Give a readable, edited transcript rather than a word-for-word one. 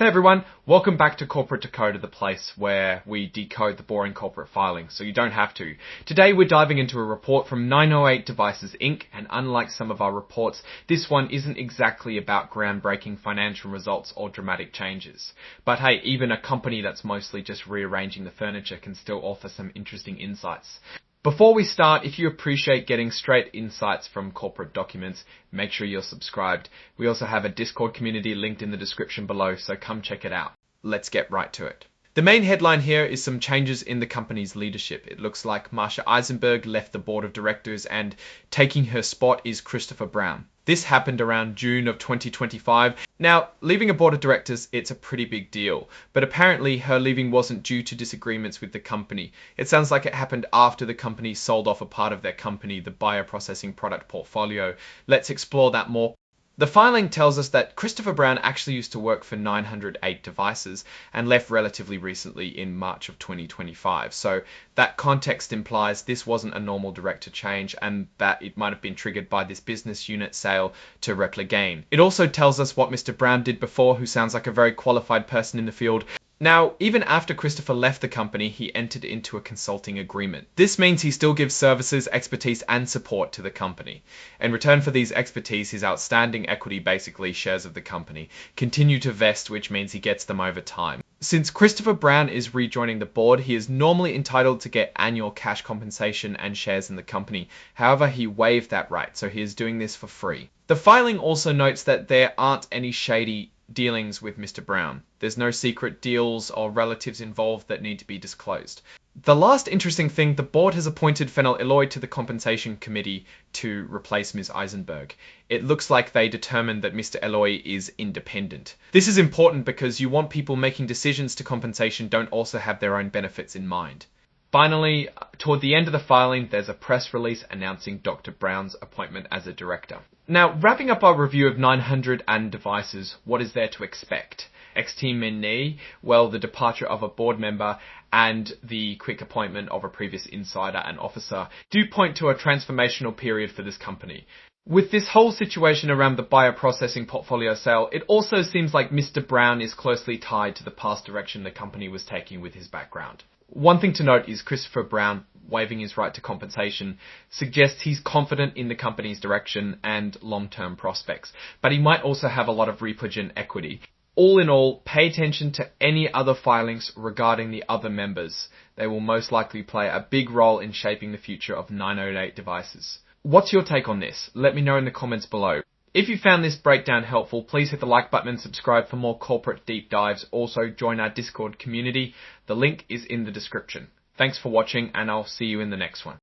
Hey everyone, welcome back to Corporate Decoder, the place where we decode the boring corporate filings, so you don't have to. Today we're diving into a report from 908 Devices Inc., and unlike some of our reports, this one isn't exactly about groundbreaking financial results or dramatic changes. But hey, even a company that's mostly just rearranging the furniture can still offer some interesting insights. Before we start, if you appreciate getting straight insights from corporate documents, make sure you're subscribed. We also have a Discord community linked in the description below, so come check it out. Let's get right to it. The main headline here is some changes in the company's leadership. It looks like Marsha Eisenberg left the board of directors and taking her spot is Christopher Brown. This happened around June of 2025. Now, leaving a board of directors, it's a pretty big deal, but apparently her leaving wasn't due to disagreements with the company. It sounds like it happened after the company sold off a part of their company, the bioprocessing product portfolio. Let's explore that more. The filing tells us that Christopher Brown actually used to work for 908 Devices and left relatively recently in March of 2025. So that context implies this wasn't a normal director change and that it might have been triggered by this business unit sale to Repligain. It also tells us what Mr. Brown did before, who sounds like a very qualified person in the field. Now, even after Christopher left the company, he entered into a consulting agreement. This means he still gives services, expertise, and support to the company. In return for these expertise, his outstanding equity, basically shares of the company, continue to vest, which means he gets them over time. Since Christopher Brown is rejoining the board, he is normally entitled to get annual cash compensation and shares in the company. However, he waived that right, so he is doing this for free. The filing also notes that there aren't any shady dealings with Mr. Brown. There's no secret deals or relatives involved that need to be disclosed. The last interesting thing, the board has appointed Fennel Eloy to the compensation committee to replace Ms. Eisenberg. It looks like they determined that Mr. Eloy is independent. This is important because you want people making decisions to compensation don't also have their own benefits in mind. Finally, toward the end of the filing, there's a press release announcing Dr. Brown's appointment as a director. Now, wrapping up our review of 900 and Devices, what is there to expect? XT well, the departure of a board member and the quick appointment of a previous insider and officer do point to a transformational period for this company. With this whole situation around the bioprocessing portfolio sale, it also seems like Mr. Brown is closely tied to the past direction the company was taking with his background. One thing to note is Christopher Brown waiving his right to compensation suggests he's confident in the company's direction and long-term prospects, but he might also have a lot of Repligen equity. All in all, pay attention to any other filings regarding the other members. They will most likely play a big role in shaping the future of 908 Devices. What's your take on this? Let me know in the comments below. If you found this breakdown helpful, please hit the like button and subscribe for more corporate deep dives. Also, join our Discord community. The link is in the description. Thanks for watching, and I'll see you in the next one.